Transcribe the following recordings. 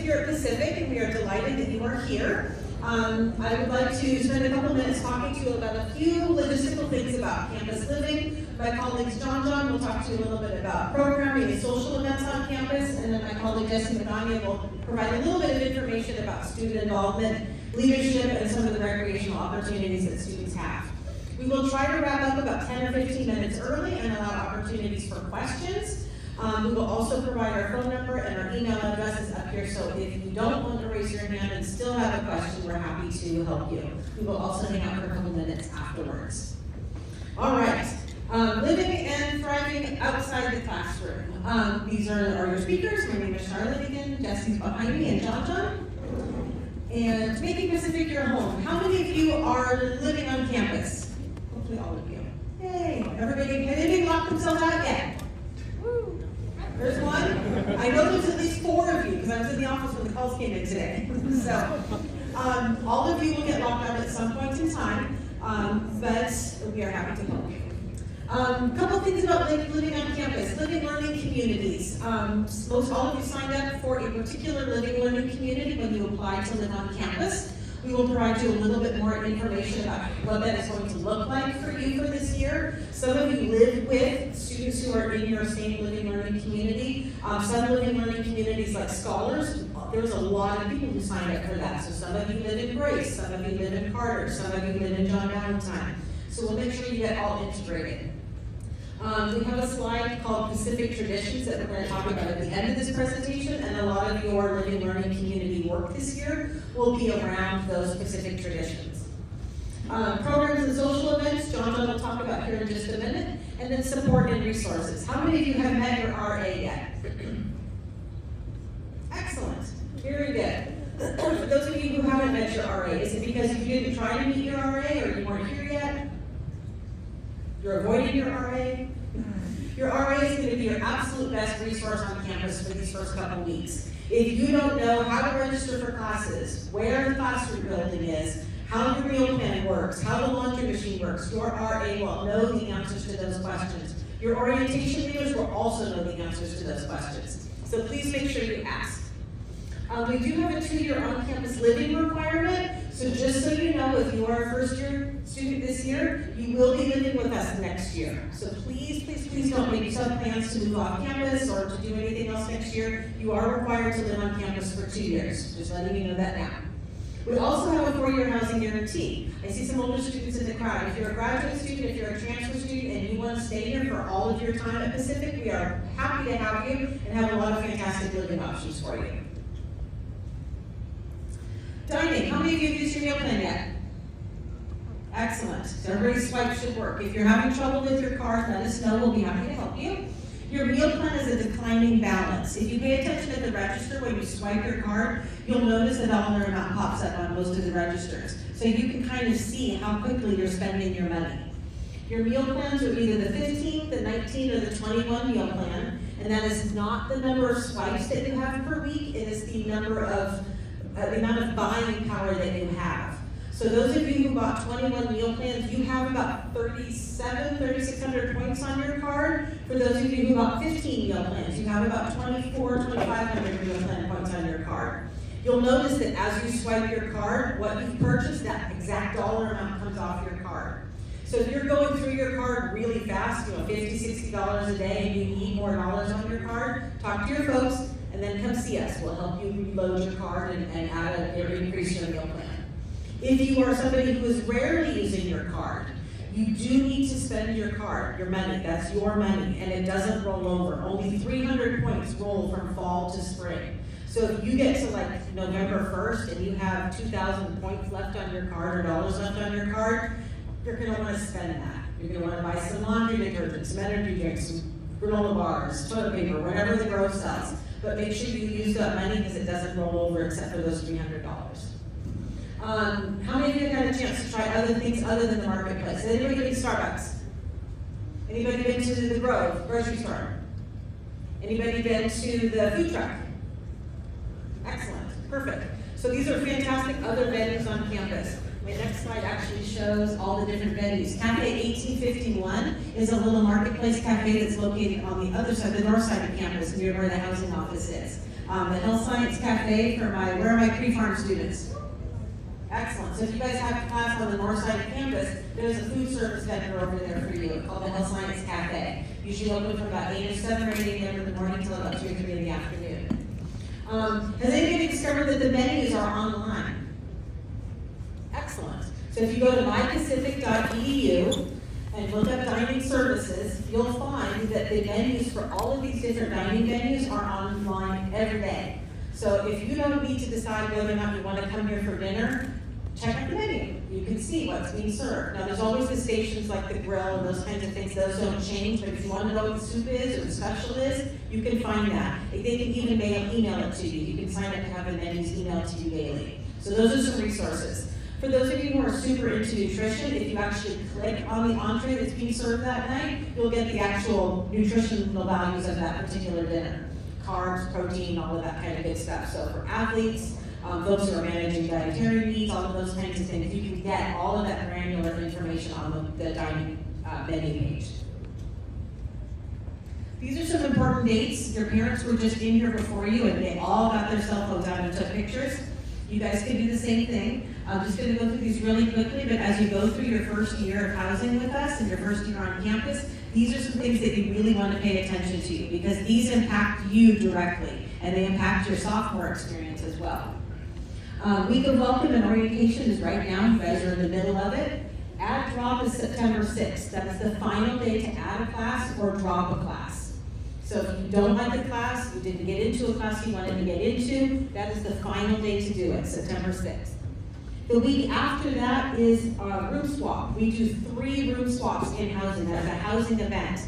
if you're at Pacific, and we are delighted that you are here. I would like to spend a couple minutes talking to you about a few logistical things about campus living. My colleagues John will talk to you a little bit about programming and social events on campus, and then my colleague Jesse Magana will provide a little bit of information about student involvement, leadership, and some of the recreational opportunities that students have. We will try to wrap up about 10 or 15 minutes early and allow opportunities for questions. We will also provide our phone number and our email addresses up here, so if you don't want to raise your hand and still have a question, we're happy to help you. We will also hang out for a couple minutes afterwards. All right, living and thriving outside the classroom. These are your speakers. My name is Charlotte again, Jesse's behind me, and John. And making Pacific your home. How many of you are living on campus? Hopefully all of you. Yay, everybody, have anybody locked themselves out yet? There's one. I know there's at least 4 of you because I was in the office when the calls came in today. So all of you will get locked out at some point in time, but we are happy to help you. A couple things about living on campus, living learning communities. Most all of you signed up for a particular living learning community when you applied to live on campus. We will provide you a little bit more information about what that is going to look like for you for this year. Some of you live with students who are in your same living learning community. Some living learning communities like Scholars, there's a lot of people who signed up for that. So some of you live in Grace, some of you live in Carter, some of you live in John Valentine. So we'll make sure you get all integrated. We have a slide called Pacific Traditions that we're going to talk about at the end of this presentation, and a lot of your living learning community work this year will be around those Pacific traditions. Programs and social events, John will talk about here in just a minute, and then support and resources. How many of you have met your RA yet? Excellent, very good. For those of you who haven't met your RA, is it because you didn't try to meet your RA or you weren't here yet? You're avoiding your RA? Your RA is going to be your absolute best resource on campus for these first couple weeks. If you don't know how to register for classes, where the classroom building is, how your meal plan works, how the laundry machine works, your RA will know the answers to those questions. Your orientation leaders will also know the answers to those questions. So please make sure you ask. We do have a 2-year on-campus living requirement, so just so you know, if you are a first-year student this year, you will be living with us next year. So please don't make yourself plans to move off campus or to do anything else next year. You are required to live on campus for 2 years, just letting you know that now. We also have a 4-year housing guarantee. I see some older students in the crowd. If you're a graduate student, if you're a transfer student, and you want to stay here for all of your time at Pacific, we are happy to have you and have a lot of fantastic living options for you. Dining, how many of you have used your meal plan yet? Excellent. So everybody's swipe should work. If you're having trouble with your card, let us know. We'll be happy to help you. Your meal plan is a declining balance. If you pay attention at the register when you swipe your card, you'll notice the dollar amount pops up on most of the registers. So you can kind of see how quickly you're spending your money. Your meal plans are either the 15, the 19, or the 21 meal plan, and that is not the number of swipes that you have per week. It is the number of the amount of buying power that you have. So those of you who bought 21 meal plans, you have about 3,600 points on your card. For those of you who bought 15 meal plans, you have about 2,500 meal plan points on your card. You'll notice that as you swipe your card, what you've purchased, that exact dollar amount comes off your card. So if you're going through your card really fast, $50, $60 a day, and you need more dollars on your card, talk to your folks, and then come see us. We'll help you reload your card and add or increase your meal plan. If you are somebody who is rarely using your card, you do need to spend your card, your money. That's your money, and it doesn't roll over. Only 300 points roll from fall to spring. So if you get to like November 1st and you have 2,000 points left on your card or dollars left on your card, you're going to want to spend that. You're going to want to buy some laundry detergent, some energy drinks, some granola bars, toilet paper, whatever the Grove sells. But make sure you use that money because it doesn't roll over except for those $300. How many of you have had a chance to try other things other than the marketplace? Has anybody been to Starbucks? Anybody been to the Grove grocery store? Anybody been to the food truck? Excellent, perfect. So these are fantastic other venues on campus. My next slide actually shows all the different venues. Cafe 1851 is a little marketplace cafe that's located on the other side, the north side of campus, near where the housing office is. The Health Science Cafe for where are my pre-farm students? Excellent. So if you guys have class on the north side of campus, there's a food service vendor over there for you called the Health Science Cafe. Usually open from about 7 or 8 a.m. in the morning until about 2 or 3 in the afternoon. Has anybody discovered that the menus are online? Excellent. So if you go to mypacific.edu and look up dining services, you'll find that the menus for all of these different dining venues are online every day. So if you don't need to decide whether or not you want to come here for dinner, check out the menu. You can see what's being served. Now there's always the stations like the grill and those kinds of things. Those don't change, but if you want to know what the soup is or the special is, you can find that. They can even email it to you. You can sign up to have the menus emailed to you daily. So those are some resources. For those of you who are super into nutrition, if you actually click on the entree that's being served that night, you'll get the actual nutritional values of that particular dinner. Carbs, protein, all of that kind of good stuff. So for athletes, folks who are managing dietary needs, all of those kinds of things, you can get all of that granular information on the dining menu page. These are some important dates. Your parents were just in here before you and they all got their cell phones out and took pictures. You guys can do the same thing. I'm just going to go through these really quickly, but as you go through your first year of housing with us and your first year on campus, these are some things that you really want to pay attention to because these impact you directly and they impact your sophomore experience as well. Week of Welcome and Orientation is right now. You guys are in the middle of it. Add drop is September 6th. That is the final day to add a class or drop a class. So if you don't like the class, you didn't get into a class you wanted to get into, that is the final day to do it, September 6th. The week after that is room swap. We do 3 room swaps in housing. That's a housing event.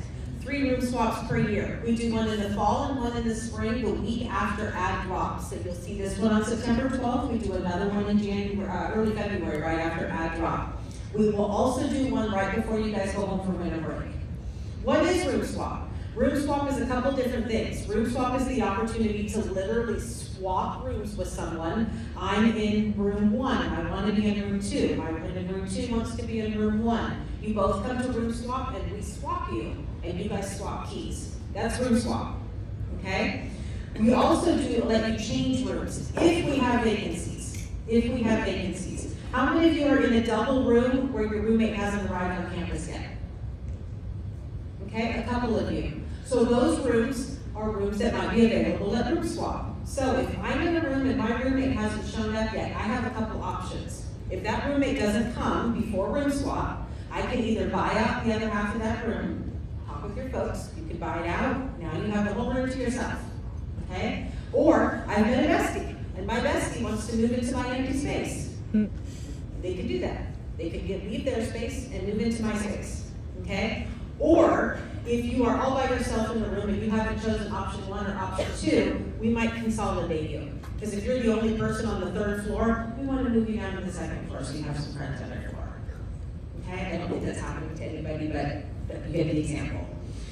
3 room swaps per year. We do one in the fall and one in the spring, the week after add drop. So you'll see this one on September 12th. We do another one in January, early February, right after add drop. We will also do one right before you guys go home for winter break. What is room swap? Room swap is a couple different things. Room swap is the opportunity to literally swap rooms with someone. I'm in room 1, I want to be in room 2. My friend in room 2 wants to be in room 1. You both come to room swap and we swap you, and you guys swap keys. That's room swap, okay? We also do let you change rooms if we have vacancies. If we have vacancies. How many of you are in a double room where your roommate hasn't arrived on campus yet? Okay, a couple of you. So those rooms are rooms that might be available at room swap. So if I'm in a room and my roommate hasn't shown up yet, I have a couple options. If that roommate doesn't come before room swap, I can either buy out the other half of that room, talk with your folks, you can buy it out, now you have the whole room to yourself, okay? Or I've been a bestie, and my bestie wants to move into my empty space. They can do that. They can leave their space and move into my space, okay? Or if you are all by yourself in the room and you haven't chosen option 1 or option 2, we might consolidate you. Because if you're the only person on the 3rd floor, we want to move you down to the 2nd floor so you have some friends on your floor. Okay? I don't think that's happening to anybody, but you get the example.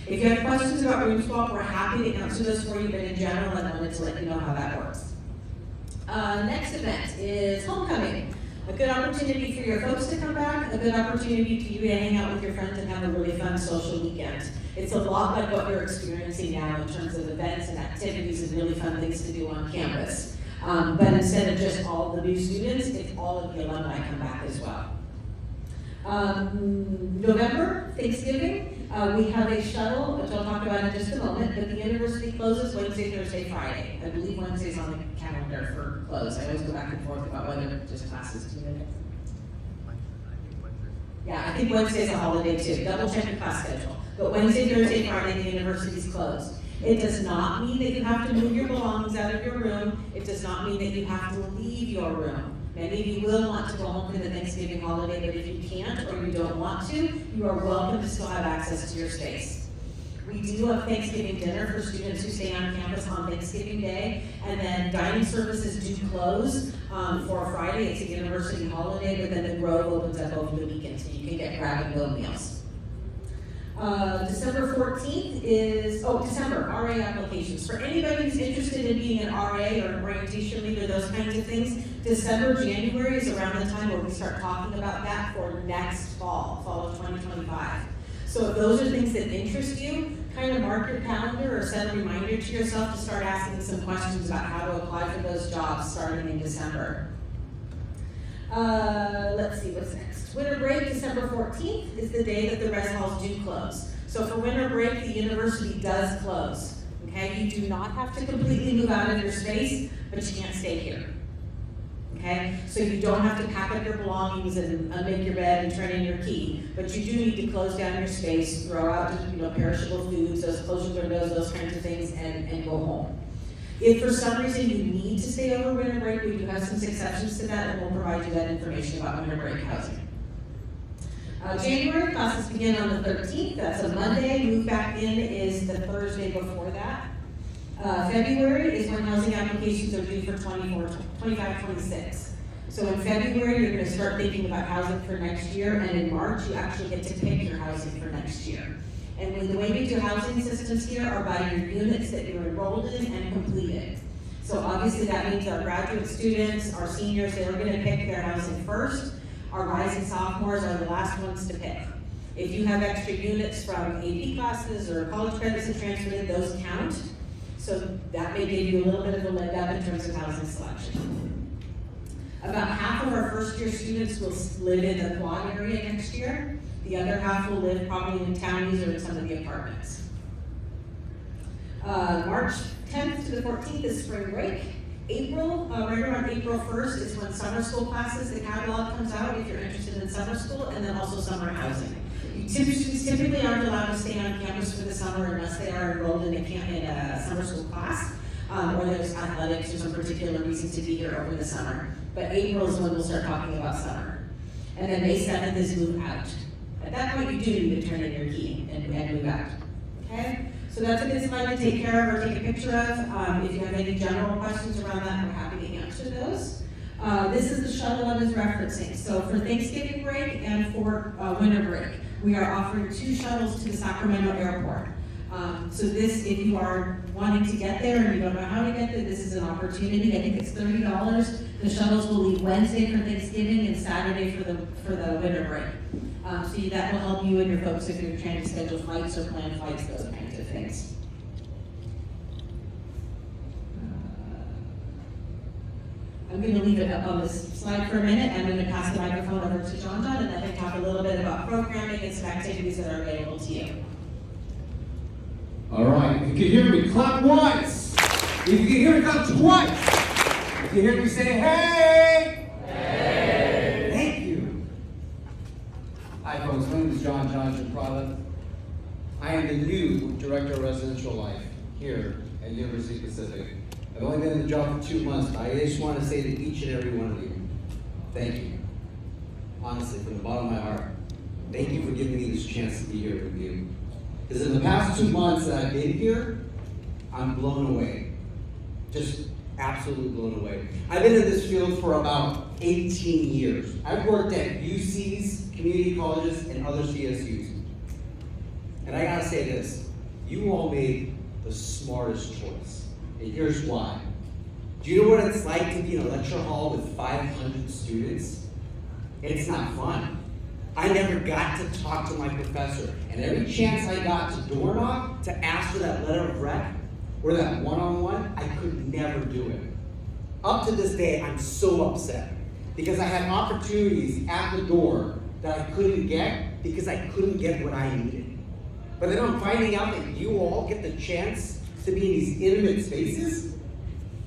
If you have questions about room swap, we're happy to answer those for you, but in general, I wanted to let you know how that works. Next event is homecoming. A good opportunity for your folks to come back, a good opportunity for you to hang out with your friends and have a really fun social weekend. It's a lot like what you're experiencing now in terms of events and activities and really fun things to do on campus. But instead of just all the new students, it's all of the alumni come back as well. November, Thanksgiving, we have a shuttle, which I'll talk about in just a moment, but the university closes Wednesday, Thursday, Friday. I believe Wednesday's on the calendar for close. I always go back and forth about whether just classes do it. Yeah, I think Wednesday's a holiday too. Double check your class schedule. But Wednesday, Thursday, Friday, the university's closed. It does not mean that you have to move your belongings out of your room. It does not mean that you have to leave your room. Many of you will want to go home for the Thanksgiving holiday, but if you can't or you don't want to, you are welcome to still have access to your space. We do have Thanksgiving dinner for students who stay on campus on Thanksgiving Day, and then dining services do close for Friday. It's a university holiday, but then the Grove opens up over the weekend, so you can get grab-and-go meals. December 14th is, December, RA applications. For anybody who's interested in being an RA or an orientation leader, those kinds of things, December, January is around the time where we start talking about that for next fall of 2025. So if those are things that interest you, kind of mark your calendar or set a reminder to yourself to start asking some questions about how to apply for those jobs starting in December. Let's see what's next. Winter break, December 14th, is the day that the res halls do close. So for winter break, the university does close. Okay, you do not have to completely move out of your space, but you can't stay here. Okay, so you don't have to pack up your belongings and make your bed and turn in your key, but you do need to close down your space, throw out perishable foods, close your windows, those kinds of things, and go home. If for some reason you need to stay over winter break, we do have some exceptions to that, and we'll provide you that information about winter break housing. January classes begin on the 13th. That's a Monday. Move back in is the Thursday before that. February is when housing applications are due for 25-26. So in February, you're going to start thinking about housing for next year, and in March, you actually get to pick your housing for next year. And the way we do housing systems here are by your units that you're enrolled in and completed. So obviously that means our graduate students, our seniors, they're going to pick their housing first. Our rising sophomores are the last ones to pick. If you have extra units from AP classes or college credits that transferred in, those count. So that may give you a little bit of a leg up in terms of housing selection. About half of our first year students will live in the quad area next year. The other half will live probably in townies or in some of the apartments. March 10th to the 14th is spring break. April, right around April 1st is when summer school classes, the catalog comes out if you're interested in summer school, and then also summer housing. Students typically aren't allowed to stay on campus for the summer unless they are enrolled in a summer school class, or there's athletics or some particular reason to be here over the summer. But April is when we'll start talking about summer. And then May 7th is move out. At that point, you do need to turn in your key and move out. Okay? So that's a good slide to take care of or take a picture of. If you have any general questions around that, we're happy to answer those. This is the shuttle I was referencing. So for Thanksgiving break and for winter break, we are offering 2 shuttles to the Sacramento airport. So this, if you are wanting to get there and you don't know how to get there, this is an opportunity. I think it's $30. The shuttles will leave Wednesday for Thanksgiving and Saturday for the winter break. So that will help you and your folks if you're trying to schedule flights or plan flights, those kinds of things. I'm going to leave it up on this slide for a minute. I'm going to pass the microphone over to John and let him talk a little bit about programming and some activities that are available to you. All right, if you can hear me, clap once. If you can hear me, clap twice. If you hear me, say hey. Hey. Thank you. Hi folks, my name is John Prada. I am the new Director of Residential Life here at University Pacific. I've only been in the job for 2 months, but I just want to say to each and every one of you, thank you. Honestly, from the bottom of my heart, thank you for giving me this chance to be here with you. Because in the past 2 months that I've been here, I'm blown away. Just absolutely blown away. I've been in this field for about 18 years. I've worked at UCs, community colleges, and other CSUs. And I gotta say this, you all made the smartest choice. And here's why. Do you know what it's like to be in a lecture hall with 500 students? It's not fun. I never got to talk to my professor, and every chance I got to door knock, to ask for that letter of rec, or that one-on-one, I could never do it. Up to this day, I'm so upset, because I had opportunities at the door that I couldn't get, because I couldn't get what I needed. But then I'm finding out that you all get the chance to be in these intimate spaces.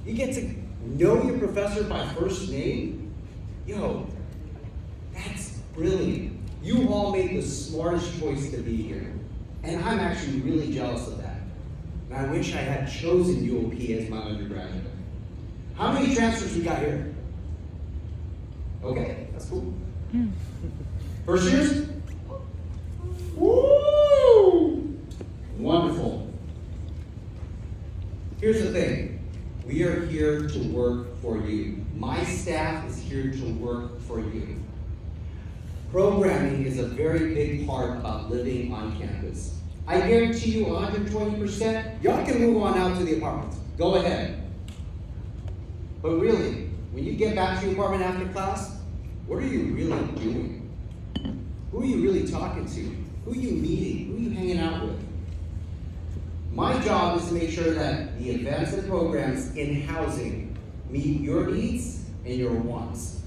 You get to know your professor by first name. Yo, that's brilliant. You all made the smartest choice to be here. And I'm actually really jealous of that. And I wish I had chosen UOP as my undergraduate. How many transfers we got here? Okay, that's cool. First years? Woo! Wonderful. Here's the thing. We are here to work for you. My staff is here to work for you. Programming is a very big part about living on campus. I guarantee you 120%, y'all can move on out to the apartments. Go ahead. But really, when you get back to your apartment after class, what are you really doing? Who are you really talking to? Who are you meeting? Who are you hanging out with? My job is to make sure that the events and programs in housing meet your needs and your wants.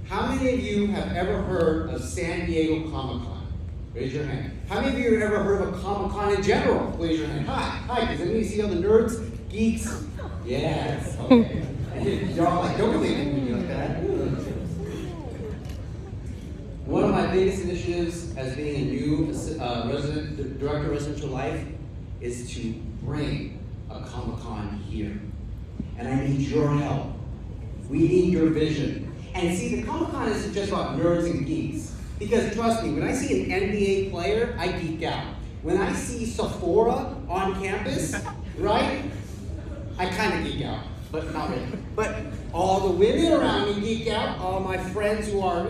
How many of you have ever heard of San Diego Comic-Con? Raise your hand. How many of you have ever heard of a Comic-Con in general? Raise your hand. Hi, does anybody see all the nerds, geeks? Yes, okay. Y'all like, don't believe in me like that. One of my biggest initiatives as being a new director of residential life is to bring a Comic-Con here. And I need your help. We need your vision. And see, the Comic-Con isn't just about nerds and geeks. Because trust me, when I see an NBA player, I geek out. When I see Sephora on campus, right? I kind of geek out, but not really. But all the women around me geek out. All my friends who are,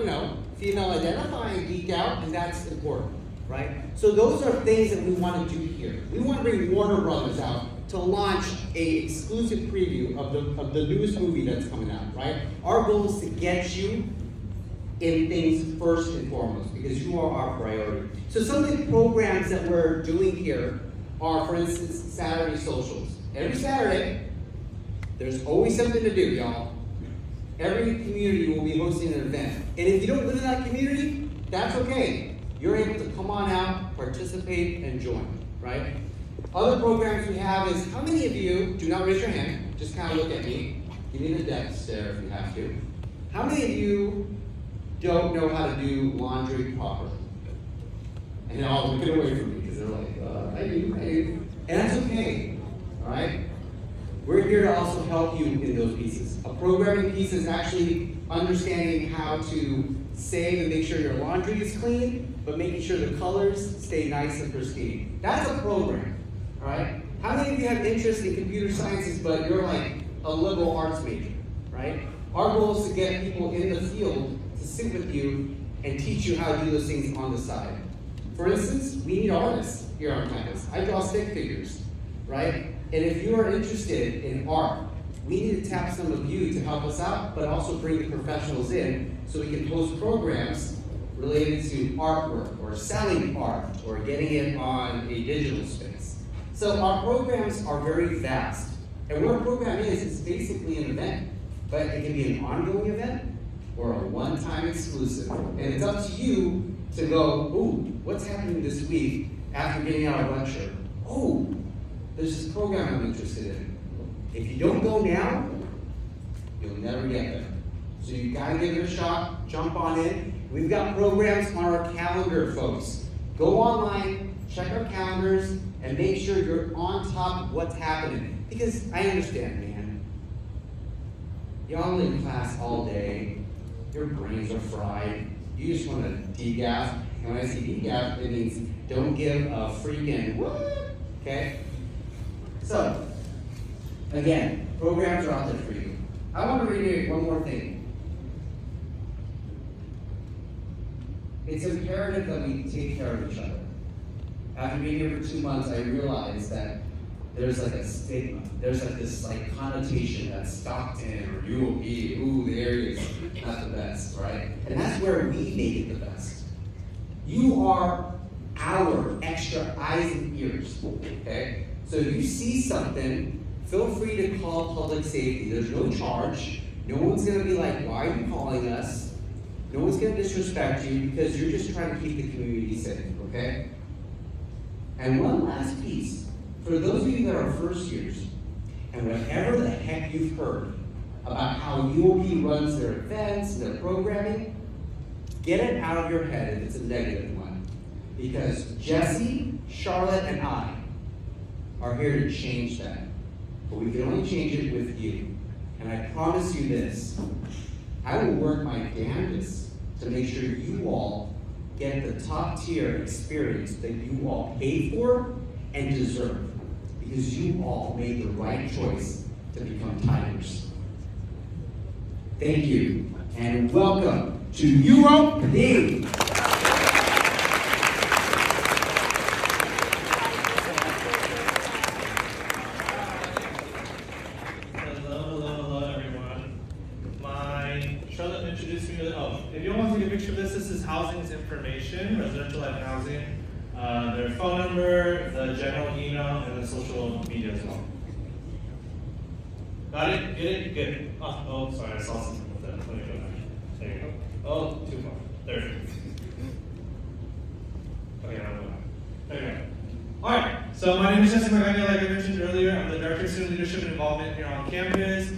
female identifying geek out, and that's important, right? So those are things that we want to do here. We want to bring Warner Brothers out to launch an exclusive preview of the newest movie that's coming out, right? Our goal is to get you in things first and foremost, because you are our priority. So some of the programs that we're doing here are, for instance, Saturday socials. Every Saturday, there's always something to do, y'all. Every community will be hosting an event. And if you don't live in that community, that's okay. You're able to come on out, participate, and join, right? Other programs we have is, how many of you, do not raise your hand, just kind of look at me, give me the death stare if you have to. How many of you don't know how to do laundry properly? And they're all looking away from me because they're like, I do. And that's okay, all right? We're here to also help you in those pieces. A programming piece is actually understanding how to save and make sure your laundry is clean, but making sure the colors stay nice and pristine. That's a program, all right? How many of you have interest in computer sciences, but you're like a liberal arts major, right? Our goal is to get people in the field to sit with you and teach you how to do those things on the side. For instance, we need artists here on campus. I draw stick figures, right? And if you are interested in art, we need to tap some of you to help us out, but also bring the professionals in so we can host programs related to artwork or selling art or getting it on a digital space. So our programs are very vast. And what a program is basically an event, but it can be an ongoing event or a one-time exclusive. And it's up to you to go, ooh, what's happening this week after getting out of lecture? Oh, there's this program I'm interested in. If you don't go now, you'll never get there. So you gotta give it a shot, jump on in. We've got programs on our calendar, folks. Go online, check our calendars, and make sure you're on top of what's happening. Because I understand, man. Y'all in class all day, your brains are fried. You just want to degaff. And when I say degaff, it means don't give a freaking what? Okay? So, again, programs are out there for you. I want to reiterate one more thing. It's imperative that we take care of each other. After being here for 2 months, I realized that there's like a stigma. There's like this like connotation that Stockton or UOP, ooh, the area is not the best, right? And that's where we make it the best. You are our extra eyes and ears, okay? So if you see something, feel free to call public safety. There's no charge. No one's gonna be like, why are you calling us? No one's gonna disrespect you because you're just trying to keep the community safe, okay? And one last piece. For those of you that are first years, and whatever the heck you've heard about how UOP runs their events, their programming, get it out of your head if it's a negative one. Because Jesse, Charlotte, and I are here to change that. But we can only change it with you. And I promise you this, I will work my damnedest to make sure you all get the top tier experience that you all paid for and deserve. Because you all made the right choice to become Tigers. Thank you, and welcome to UOP. Hello, everyone. Charlotte introduced me to, if you want to take a picture of this, this is housing's information, residential and housing. their phone number, the general email, and the social media as well. Got it? Get it? Good. Oh, sorry, I saw something with that. Let me go back. There you go. Oh, too far. There you go. Okay, now go back. There you go. Alright, so my name is Jesse Magana, like I mentioned earlier. I'm the Director of Student Leadership and Involvement here on campus.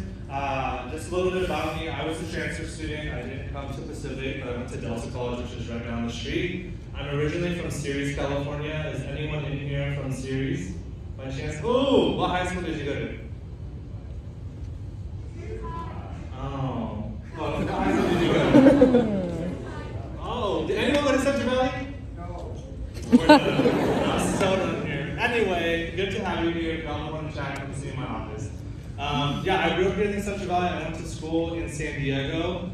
Just a little bit about me. I was a transfer student. I didn't come to Pacific, but I went to Delta College, which is right down the street. I'm originally from Ceres, California. Is anyone in here from Ceres? By chance? Ooh, what high school did you go to? Oh, what high school did you go to? Oh, did anyone go to Central Valley? No. I'm so done here. Anyway, good to have you here. If y'all want to chat, come see in my office. Yeah, I grew up here in the Central Valley. I went to school in San Diego.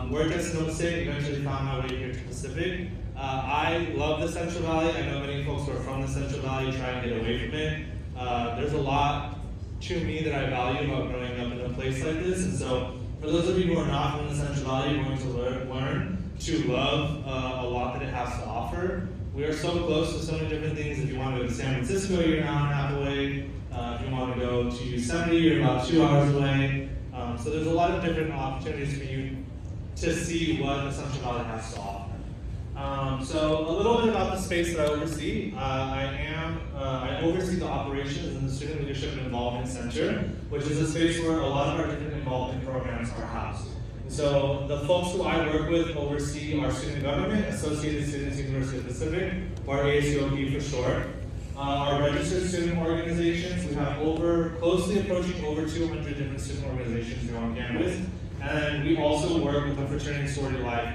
Worked at Sonoma State, eventually found my way here to Pacific. I love the Central Valley. I know many folks who are from the Central Valley try and get away from it. There's a lot to me that I value about growing up in a place like this. And so, for those of you who are not from the Central Valley, you're going to learn to love a lot that it has to offer. We are so close to so many different things. If you want to go to San Francisco, you're an hour and a half away. If you want to go to Yosemite, you're about 2 hours away. So there's a lot of different opportunities for you to see what the Central Valley has to offer. So a little bit about the space that I oversee. I oversee the operations in the Student Leadership and Involvement Center, which is a space where a lot of our different involvement programs are housed. So the folks who I work with oversee our student government, Associated Students University of Pacific, or ASUOP for short. Our registered student organizations, we have closely approaching over 200 different student organizations here on campus. And we also work with the fraternity and sorority life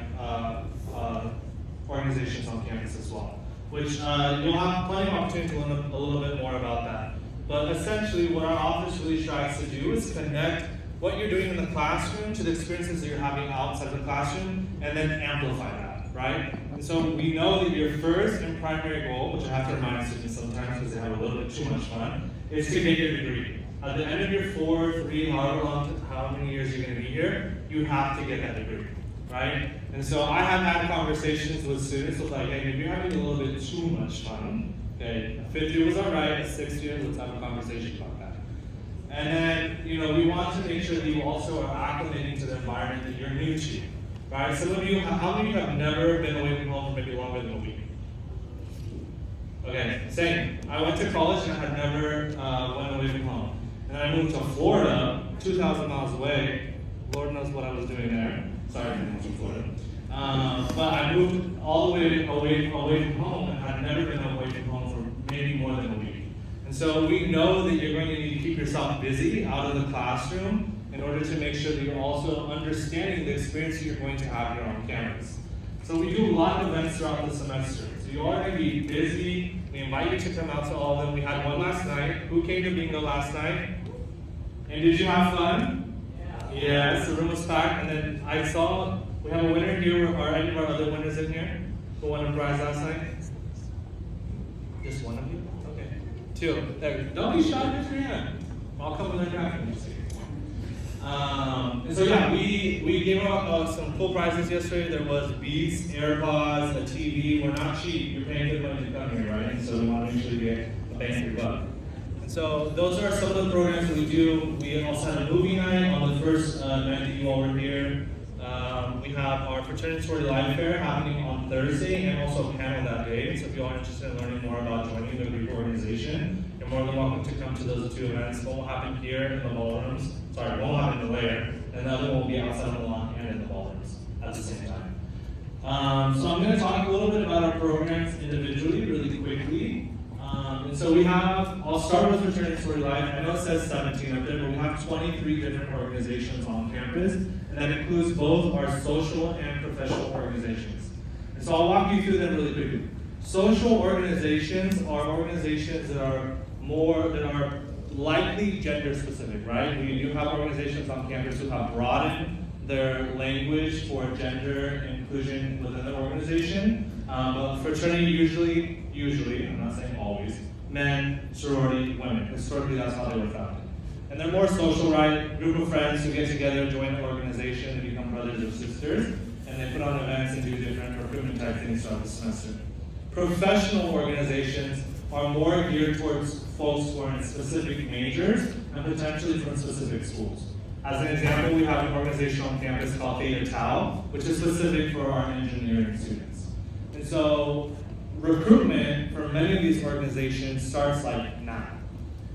organizations on campus as well, which you'll have plenty of opportunity to learn a little bit more about that. But essentially what our office really tries to do is connect what you're doing in the classroom to the experiences that you're having outside the classroom, and then amplify that, right? And so we know that your first and primary goal, which I have to remind students sometimes because they have a little bit too much fun, is to get your degree. At the end of your 4, 3, how many years you're going to be here, you have to get that degree, right? And so I have had conversations with students who like, hey, if you're having a little bit too much fun, okay, 5th year was all right, 6th year, let's have a conversation about that. And then, we want to make sure that you also are acclimating to the environment that you're new to, right? Some of you, how many of you have never been away from home for maybe longer than a week? Okay, same. I went to college and I had never went away from home. And I moved to Florida, 2,000 miles away. Lord knows what I was doing there. Sorry for moving to Florida. But I moved all the way away from home and had never been away from home for maybe more than a week. And so we know that you're going to need to keep yourself busy out of the classroom in order to make sure that you're also understanding the experience you're going to have here on campus. So we do a lot of events throughout the semester. So you are going to be busy. We invite you to come out to all of them. We had one last night. Who came to bingo last night? And did you have fun? Yeah. Yes, the room was packed. And then I saw we have a winner here. Are any of our other winners in here who won a prize last night? Just one of you? Okay. 2. There. Don't be shy, raise your hand. I'll come with a graphic. And so yeah, we gave out some cool prizes yesterday. There was Beats, AirPods, a TV. We're not cheap. You're paying good money to come here, right? And so we want to make sure you get a bang for your buck. And so those are some of the programs that we do. We also had a movie night on the first night that you all were here. We have our fraternity sorority live fair happening on Thursday, and also a panel that day. So if you are interested in learning more about joining the group organization, you're more than welcome to come to those 2 events. One will happen here in the ballrooms. Sorry, one will happen in the lair, and the other one will be outside on the lawn and in the ballrooms at the same time. So I'm going to talk a little bit about our programs individually, really quickly. And so we have, I'll start with fraternity sorority life. I know it says 17 up there, but we have 23 different organizations on campus, and that includes both our social and professional organizations. And so I'll walk you through them really quickly. Social organizations are organizations that are likely gender specific, right? We do have organizations on campus who have broadened their language for gender inclusion within the organization. But fraternity usually, I'm not saying always, men, sorority, women. Historically, that's how they were founded. And they're more social, right? Group of friends who get together, join an organization, and become brothers or sisters, and they put on events and do different recruitment type things throughout the semester. Professional organizations are more geared towards folks who are in specific majors and potentially from specific schools. As an example, we have an organization on campus called Theta Tau, which is specific for our engineering students. And so recruitment for many of these organizations starts like now.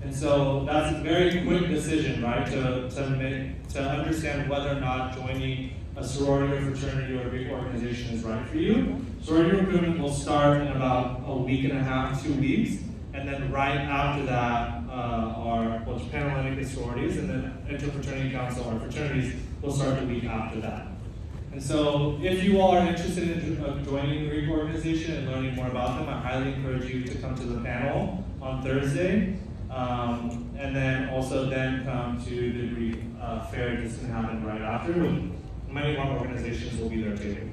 And so that's a very quick decision, right, to understand whether or not joining a sorority or fraternity or a big organization is right for you. Sorority recruitment will start in about a week and a half, 2 weeks, and then right after that are what's Panhellenic sororities, and then interfraternity council or fraternities will start the week after that. And so if you all are interested in joining the Greek organization and learning more about them, I highly encourage you to come to the panel on Thursday. And then also then come to the Greek fair that's going to happen right after. Many of our organizations will be there too.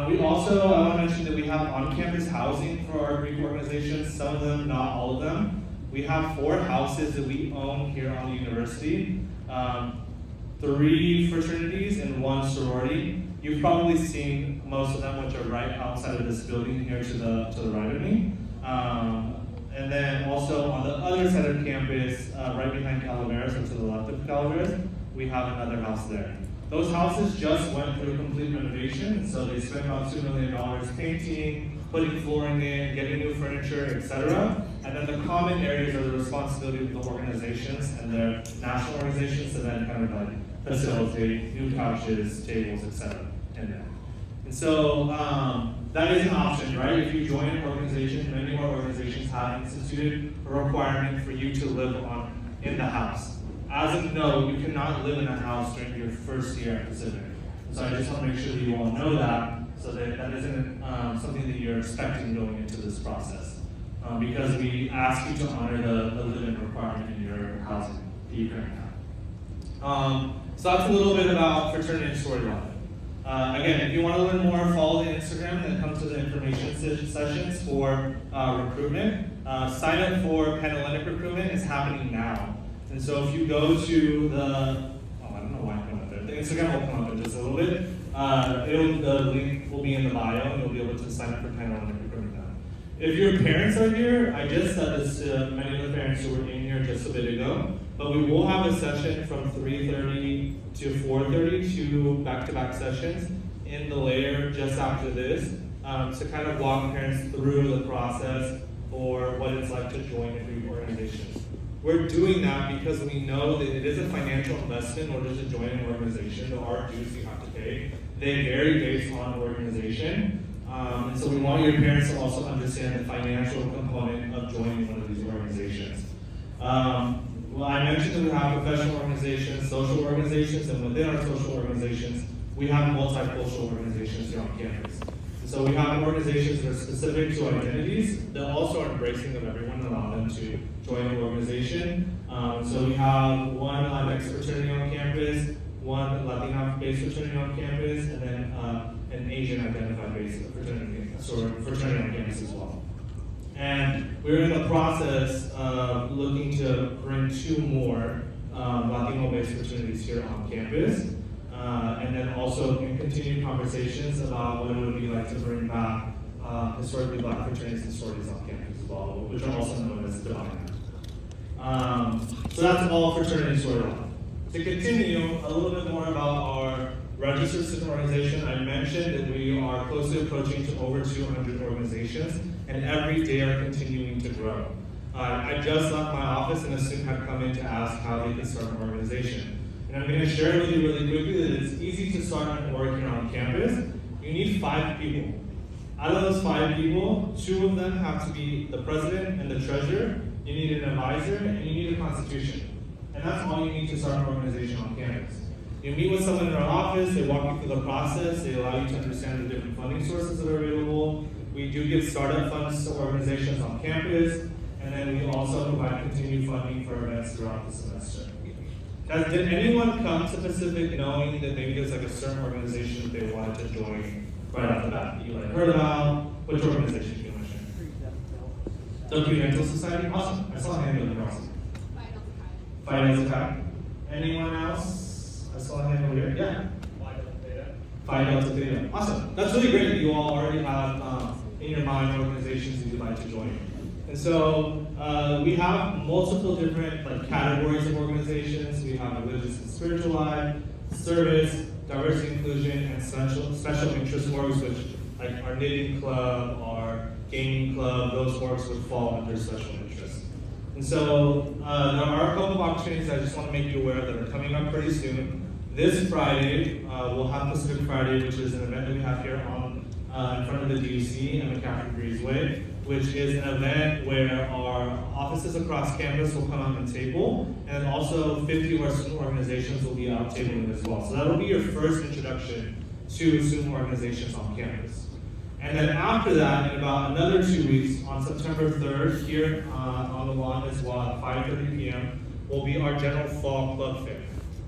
We also, I want to mention that we have on-campus housing for our Greek organizations, some of them, not all of them. We have 4 houses that we own here on the university, 3 fraternities and 1 sorority. You've probably seen most of them, which are right outside of this building here to the right of me. And then also on the other side of campus, right behind Calaveras, or to the left of Calaveras, we have another house there. Those houses just went through complete renovation, so they spent about $2 million painting, putting flooring in, getting new furniture, etc. And then the common areas are the responsibility of the organizations and their national organizations to then kind of like facilitate new couches, tables, etc. in there. And so that is an option, right? If you join an organization, many of our organizations have instituted a requirement for you to live in the house. As of note, you cannot live in a house during your first year at Pacific. So I just want to make sure that you all know that, so that that isn't something that you're expecting going into this process. Because we ask you to honor the live-in requirement in your housing that you currently have. So that's a little bit about fraternity and sorority life. Again, if you want to learn more, follow the Instagram and come to the information sessions for recruitment. Sign up for Panhellenic recruitment is happening now. And so if you go to I don't know why I put up there. The Instagram will come up in just a little bit. The link will be in the bio and you'll be able to sign up for Panhellenic recruitment now. If your parents are here, I just said this to many of the parents who were in here just a bit ago, but we will have a session from 3:30 to 4:30, 2 back-to-back sessions in the layer just after this to kind of walk parents through the process for what it's like to join a Greek organization. We're doing that because we know that it is a financial investment in order to join an organization. There are dues you have to pay. They vary based on organization. And so we want your parents to also understand the financial component of joining one of these organizations. Well, I mentioned that we have professional organizations, social organizations, and within our social organizations, we have multicultural organizations here on campus. So we have organizations that are specific to identities that also are embracing of everyone and allow them to join the organization. So we have one Latinx fraternity on campus, one Latino-based fraternity on campus, and then an Asian-identified based fraternity on campus as well. And we're in the process of looking to bring 2 more Latino-based fraternities here on campus. And then also continue conversations about what it would be like to bring back historically Black fraternities and sororities on campus as well, which are also known as Divine. So that's all fraternity and sorority life. To continue a little bit more about our registered student organization, I mentioned that we are closely approaching to over 200 organizations, and every day are continuing to grow. I just left my office and a student had come in to ask how they could start an organization. And I'm going to share with you really quickly that it's easy to start an org here on campus. You need 5 people. Out of those 5 people, 2 of them have to be the president and the treasurer. You need an advisor, and you need a constitution. And that's all you need to start an organization on campus. You meet with someone in our office, they walk you through the process, they allow you to understand the different funding sources that are available. We do give startup funds to organizations on campus, and then we also provide continued funding for events throughout the semester. Did anyone come to Pacific knowing that maybe there's like a certain organization that they wanted to join right off the bat that you heard about? Which organization did you want to share? The Dental Society? Awesome. I saw a hand in the process. Phi Delta Chi. Anyone else? I saw a hand over here. Yeah. Phi Delta Theta. Awesome. That's really great that you all already have in your mind organizations that you'd like to join. And so we have multiple different categories of organizations. We have religious and spiritual life, service, diversity inclusion, and special interest orgs, which like our knitting club, our gaming club, those orgs would fall under special interest. And so there are a couple of opportunities I just want to make you aware of that are coming up pretty soon. This Friday, we'll have Pacific Friday, which is an event that we have here on in front of the DUC and McCaffrey Breezeway, which is an event where our offices across campus will come out and table, and also 50 of our student organizations will be out tabling as well. So that'll be your first introduction to student organizations on campus. And then after that, in about another 2 weeks, on September 3rd, here on the lawn as well at 5:30 p.m., will be our general fall club fair.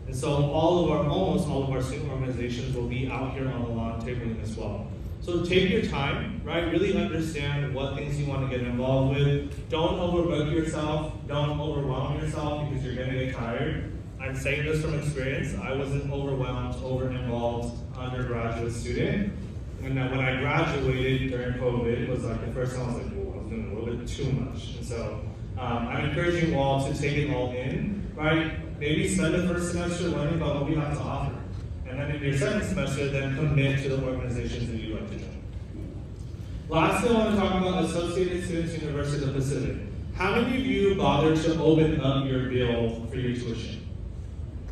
And so almost all of our student organizations will be out here on the lawn tabling as well. So take your time, right? Really understand what things you want to get involved with. Don't overbook yourself. Don't overwhelm yourself because you're going to get tired. I'm saying this from experience. I was an overwhelmed, over-involved undergraduate student. And when I graduated during COVID, it was like the first time I was like, whoa, I was doing a little bit too much. And so I'm encouraging you all to take it all in, right? Maybe spend the first semester learning about what we have to offer. And then in your second semester, then commit to the organizations that you'd like to join. Lastly, I want to talk about Associated Students University of the Pacific. How many of you bothered to open up your bill for your tuition?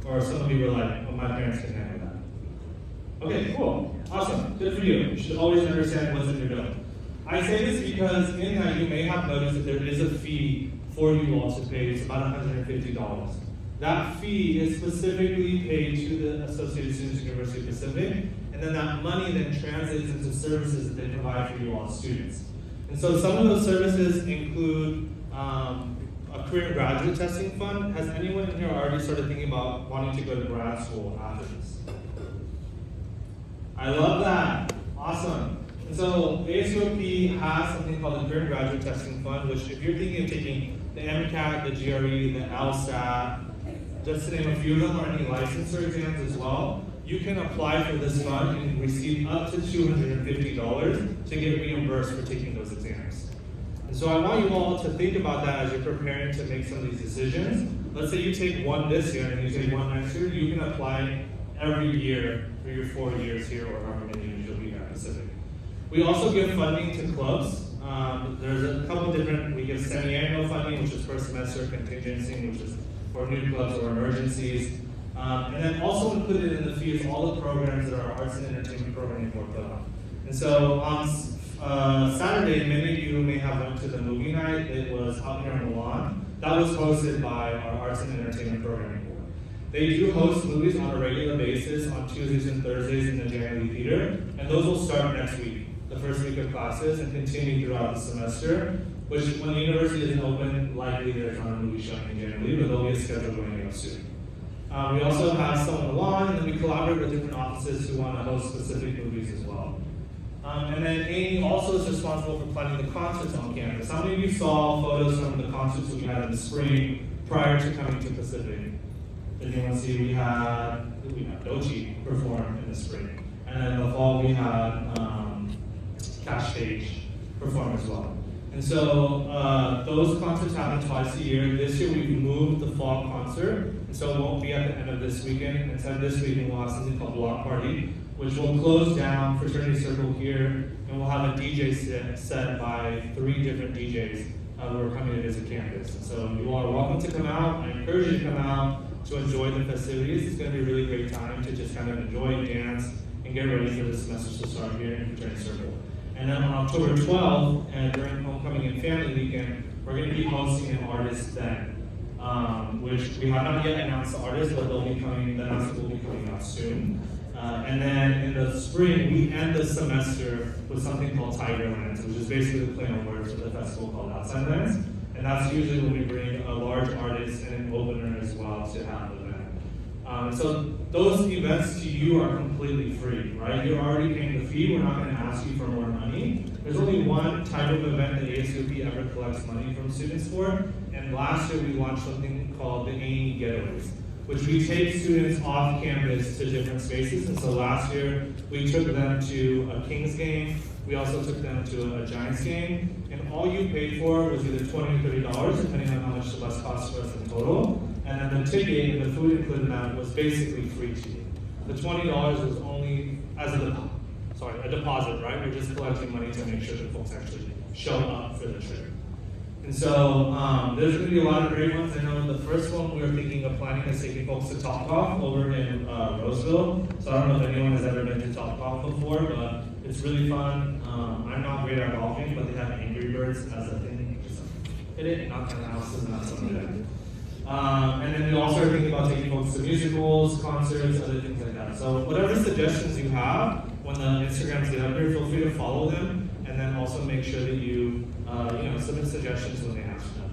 Or some of you were like, oh, my parents can handle that. Okay, cool, awesome, good for you. You should always understand what's in your bill. I say this because in that you may have noticed that there is a fee for you all to pay. It's about $150. That fee is specifically paid to the Associated Students University of Pacific, and then that money then translates into services that they provide for you all students. And so some of those services include a career and graduate testing fund. Has anyone in here already started thinking about wanting to go to grad school after this? I love that, awesome. And so ASUOP has something called the Career and Graduate Testing Fund, which if you're thinking of taking the MCAT, the GRE, the LSAT, just to name a few of them, or any licensure exams as well, you can apply for this fund and receive up to $250 to get reimbursed for taking those exams. And so I want you all to think about that as you're preparing to make some of these decisions. Let's say you take one this year and you take one next year, you can apply every year for your 4 years here or however many years you'll be at Pacific. We also give funding to clubs. There's a couple different, we give semi-annual funding, which is first semester, contingency, which is for new clubs or emergencies. And then also included in the fee is all the programs that our arts and entertainment programming board put on. And so on Saturday, many of you may have went to the movie night. It was out here on the lawn. That was hosted by our arts and entertainment programming board. They do host movies on a regular basis on Tuesdays and Thursdays in the January Theater, and those will start next week, the first week of classes, and continue throughout the semester, which when the university isn't open, likely there's not a movie showing in January, but there'll be a schedule going up soon. We also have some on the lawn, and then we collaborate with different offices who want to host specific movies as well. And then Amy also is responsible for planning the concerts on campus. How many of you saw photos from the concerts that we had in the spring prior to coming to Pacific? Did anyone see we had Dochi perform in the spring? And then in the fall we had Cash Page perform as well. And so those concerts happen twice a year. This year we've moved the fall concert, and so it won't be at the end of this weekend. Instead, this weekend we'll have something called Block Party, which will close down Fraternity Circle here, and we'll have a DJ set by 3 different DJs who are coming to visit campus. And so you all are welcome to come out. I encourage you to come out to enjoy the festivities. It's going to be a really great time to just kind of enjoy, dance, and get ready for the semester to start here in Fraternity Circle. And then on October 12th, and during Homecoming and Family Weekend, we're going to be hosting an artist event, which we have not yet announced the artist, but they'll be coming. The announcement will be coming out soon. And then in the spring, we end the semester with something called Tigerlands, which is basically the play on words for the festival called Outside Lands. And that's usually when we bring a large artist and an opener as well to have the event. So those events to you are completely free, right? You're already paying the fee. We're not going to ask you for more money. There's only one type of event that ASUOP ever collects money from students for. And last year we launched something called the Amy Getaways. which we take students off campus to different spaces. And so last year, we took them to a Kings game. We also took them to a Giants game. And all you paid for was either $20 or $30, depending on how much the bus cost for us in total. And then the ticket and the food included in that was basically free to you. The $20 was only as a deposit, right? We're just collecting money to make sure that folks actually show up for the trip. And so there's going to be a lot of great ones. I know the first one we were thinking of planning is taking folks to Topgolf over in Roseville. So I don't know if anyone has ever been to Topgolf before, but it's really fun. I'm not great at golfing, but they have Angry Birds as a thing. Just hit it, knock down houses, and that's something like that. And then we also are thinking about taking folks to musicals, concerts, other things like that. So whatever suggestions you have, when the Instagrams get up here, feel free to follow them, and then also make sure that you submit suggestions when they have stuff.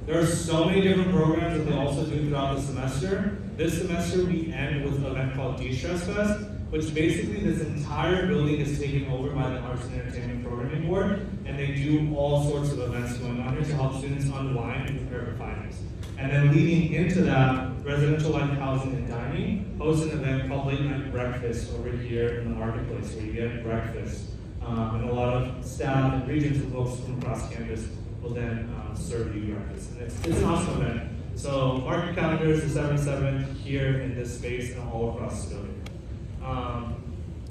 There are so many different programs that they also do throughout the semester. This semester we end with an event called De-Stress Fest, which basically this entire building is taken over by the Arts and Entertainment Programming Board, and they do all sorts of events going on here to help students unwind and prepare for finals. And then leading into that, Residential Life Housing and Dining hosts an event called Late Night Breakfast over here in the marketplace, where you get breakfast. And a lot of staff and regents and folks from across campus will then serve you breakfast. And it's an awesome event. So mark your calendars, December 7th, here in this space and all across the building.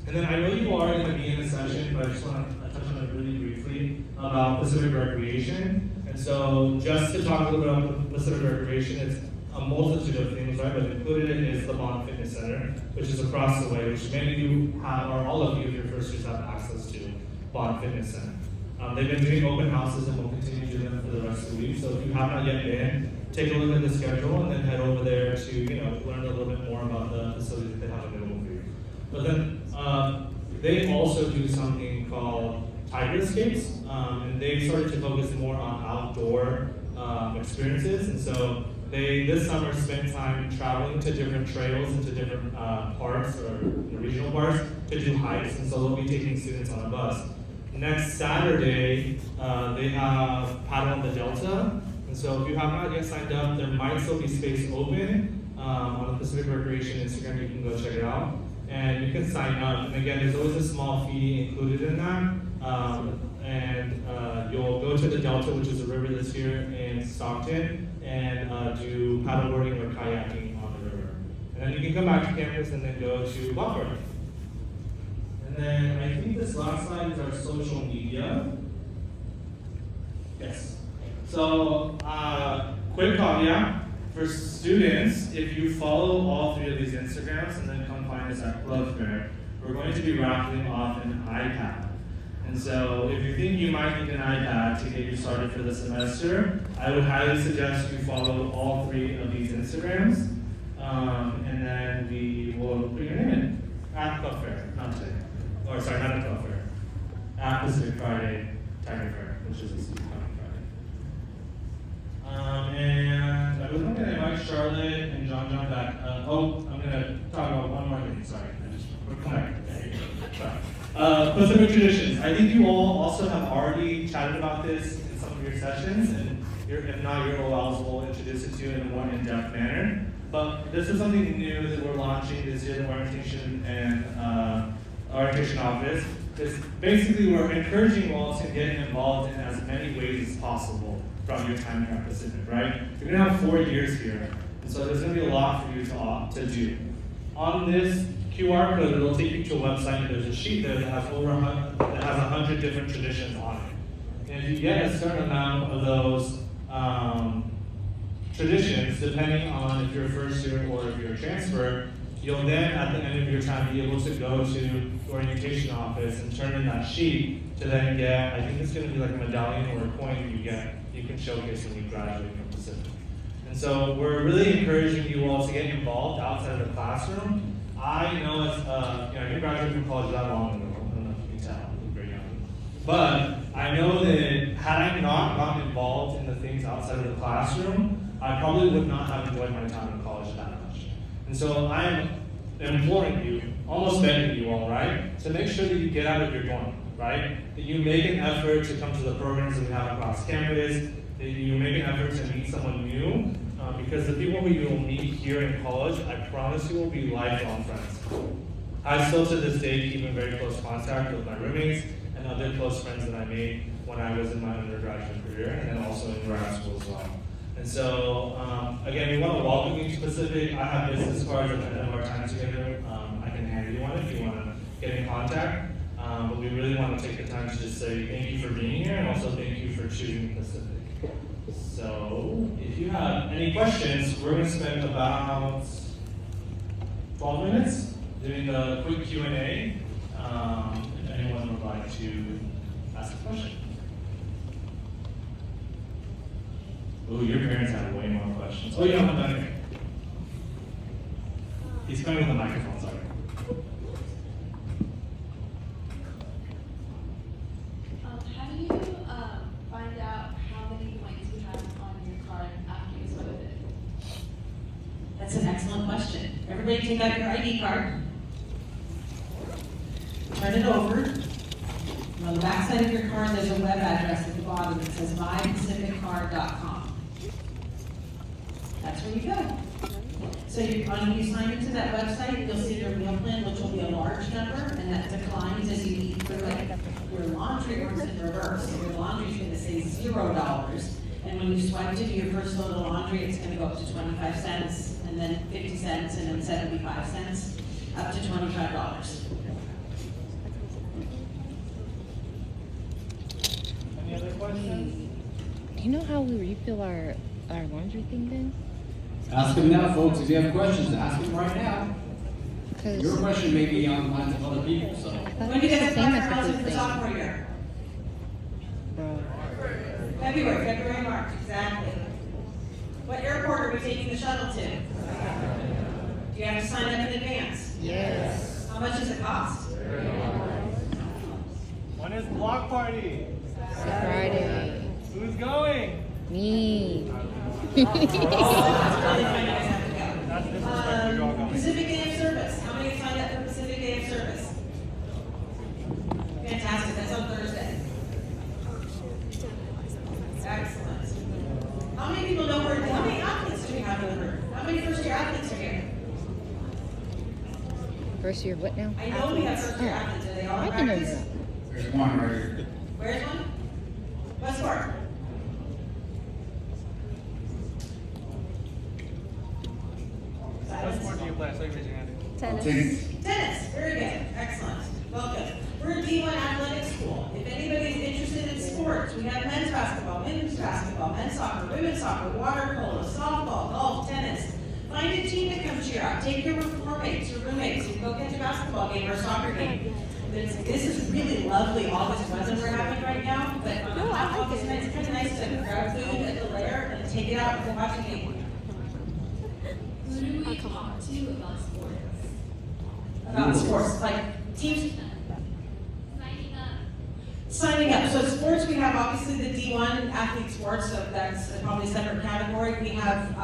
And then I know you are going to be in a session, but I just want to touch on it really briefly about Pacific Recreation. And so just to talk a little bit about Pacific Recreation, it's a multitude of things, right? But included in is the Bond Fitness Center, which is across the way, which many of you have, or all of you, if you're first years, have access to Bond Fitness Center. They've been doing open houses and will continue to do them for the rest of the week. So if you have not yet been, take a look at the schedule and then head over there to learn a little bit more about the facilities that they have available for you. But then they also do something called Tiger Escapes, and they've started to focus more on outdoor experiences. And so they this summer spent time traveling to different trails and to different parks or regional parks to do hikes. And so they'll be taking students on a bus. Next Saturday, they have Paddle on the Delta. And so if you have not yet signed up, there might still be space open on the Pacific Recreation Instagram. You can go check it out. And you can sign up. And again, there's always a small fee included in that. You'll go to the Delta, which is a river that's here in Stockton, and do paddleboarding or kayaking on the river. And then you can come back to campus and then go to Buffalo. And then I think this last slide is our social media. Yes. So, quick caveat. For students, if you follow all three of these Instagrams and then come find us at Club Fair, we're going to be raffling off an iPad. And so if you think you might need an iPad to get you started for the semester, I would highly suggest you follow all three of these Instagrams. And then we will put your name in at Club Fair, not today. Or sorry, not at Club Fair. At Pacific Friday Tiger Fair, which is this coming Friday. And I was going to invite Charlotte and John back. I'm going to talk about one more thing. Sorry, we're coming. There you go. Sorry. Pacific traditions. I think you all also have already chatted about this in some of your sessions, and if not, your OLs will introduce it to you in a more in-depth manner. But this is something new that we're launching this year, the orientation and orientation office. Is basically we're encouraging you all to get involved in as many ways as possible from your time here at Pacific, right? You're gonna have 4 years here, and so there's gonna be a lot for you to do. On this QR code, it'll take you to a website, and there's a sheet there that has 100 different traditions on it. And if you get a certain amount of those traditions, depending on if you're a first year or if you're a transfer, you'll then, at the end of your time, be able to go to the orientation office and turn in that sheet to then get, I think it's going to be like a medallion or a coin you can showcase when you graduate from Pacific. And so we're really encouraging you all to get involved outside of the classroom. I know as, I didn't graduate from college that long ago, I don't know if you can tell, I'm very young. But I know that had I not gotten involved in the things outside of the classroom, I probably would not have enjoyed my time in college that much. And so I'm imploring you, almost begging you all, right, to make sure that you get out of your dorm, right? That you make an effort to come to the programs that we have across campus, that you make an effort to meet someone new, because the people who you will meet here in college, I promise you will be lifelong friends. I still to this day keep in very close contact with my roommates and other close friends that I made when I was in my undergraduate career and then also in grad school as well. And so, again, we want to welcome you to Pacific. I have business cards at the end of our time together. I can hand you one if you want to get in contact. But we really want to take the time to just say thank you for being here and also thank you for choosing Pacific. So, if you have any questions, we're going to spend about 12 minutes doing a quick Q&A. If anyone would like to ask a question. Oh, your parents have way more questions. Oh, you have one down here. He's coming with a microphone, sorry. How do you find out how many points you have on your card after you swipe it? That's an excellent question. Everybody take out your ID card. Turn it over. On the back side of your card, there's a web address at the bottom that says mypacificcard.com. That's where you go. So when you sign into that website, you'll see your meal plan, which will be a large number, and that declines as you eat through it. Your laundry works in reverse. So your laundry is going to say $0. And when you swipe to do your first load of laundry, it's going to go up to 25 cents, and then 50 cents, and then 75 cents, up to $25. Any other questions? Do you know how we refill our laundry thing then? Ask them now, folks. If you have questions, ask them right now. Because Your question may be on the minds of other people, so. When do you guys apply for housing for sophomore year? February, March, exactly. What airport are we taking the shuttle to? Do you have to sign up in advance? Yes. How much does it cost? When is block party? Friday. Who's going? Me. That's really fun, you guys have to go. That's disrespectful, you're all going. Pacific Day of Service, how many signed up for Pacific Day of Service? Fantastic, that's on Thursday. Excellent. How many people know how many athletes do we have over? How many first year athletes are here? First year, what now? I know we have first year athletes, are they all in I didn't know practice? that. There's one right here. Where's one? What sport? What sport do you play? I saw you raise your hand. Tennis. Tennis, very good, excellent, welcome. We're a D1 athletic school. If anybody's interested in sports, we have men's basketball, men's soccer, women's soccer, water polo, softball, golf, tennis. Find a team to come cheer out. Take your roommates, and go catch a basketball game or a soccer game. This is really lovely August weather we're having right now, but on a hot August night, it's kind of nice to grab food at the lair and take it out and watch a game. Who do we talk to about sports? About sports, like teams. Signing up. Signing up, so sports, we have obviously the D1 athlete sports, so that's probably a separate category. We have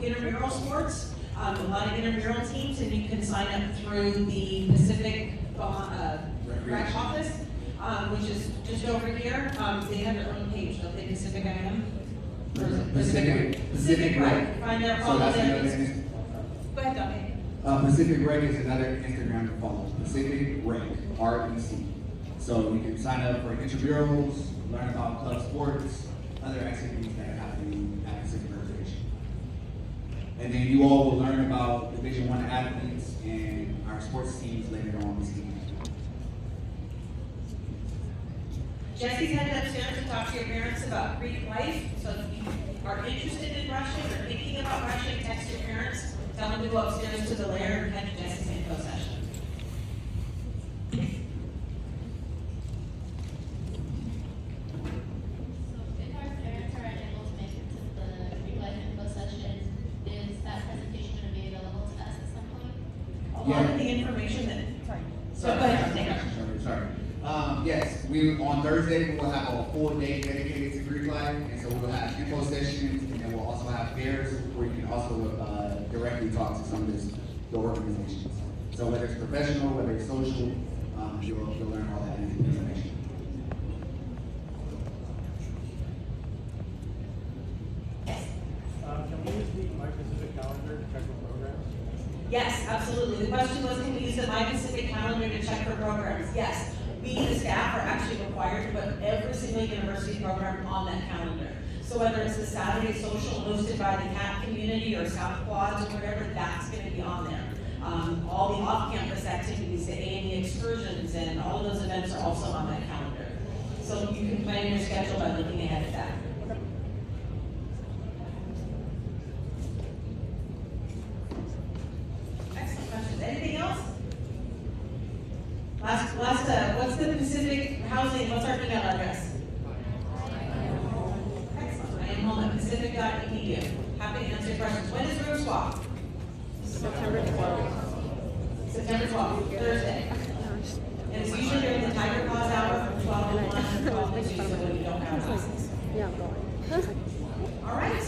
intramural sports, a lot of intramural teams, and you can sign up through the Pacific rec office, which is just over here. They have their own page, don't they, Pacific IM? Or is it Pacific Rec. Find their So follow that's there. another, Go ahead, Dominic. Pacific Rec is another Instagram to follow. Pacific Rec, REC. So you can sign up for intramurals, learn about club sports, other activities that are happening at Pacific Recreation. And then you all will learn about Division I athletes and our sports teams later on this evening. Jesse's headed upstairs to talk to your parents about Greek life. So if you are interested in Russian or thinking about Russian, text your parents. Tell them to go upstairs to the lair and catch Jesse's info session. So if our parents are unable to make it to the Greek life info session, is that presentation going to be available to us at some point? A lot of the information that, so go ahead, take it. Sorry. Yes, on Thursday, we will have a full day dedicated to Greek life, and so we will have info sessions, and then we'll also have fairs where you can also directly talk to some of the organizations. So whether it's professional, whether it's social, you'll learn all that information. Can we use the Yes, absolutely. The question was, can we use the My Pacific calendar to check for programs? Yes. We, the staff, are actually required to put every single university program on that calendar. So whether it's the Saturday social hosted by the CAT community or South Quads or whatever, that's going to be on there. All the off-campus activities, the A&E excursions, and all of those events are also on that calendar. So you can plan your schedule by looking ahead at that. Excellent questions. Anything else? What's the Pacific Housing, what's our email address? Excellent. I am home at pacific.edu. Happy to answer questions. When is room swap? September 12th. September 12th, Thursday. And it's usually during the Tiger Claws hour from 12 to 1 and 12 to 2, so when you don't have classes. Yeah, I'm going. All right.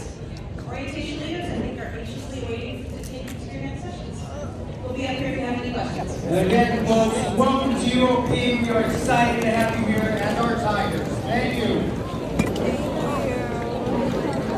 Orientation leaders, I think, are anxiously waiting to take to your next sessions. We'll be up here if you have any questions. And again, folks, welcome to UOP. We are excited to have you here at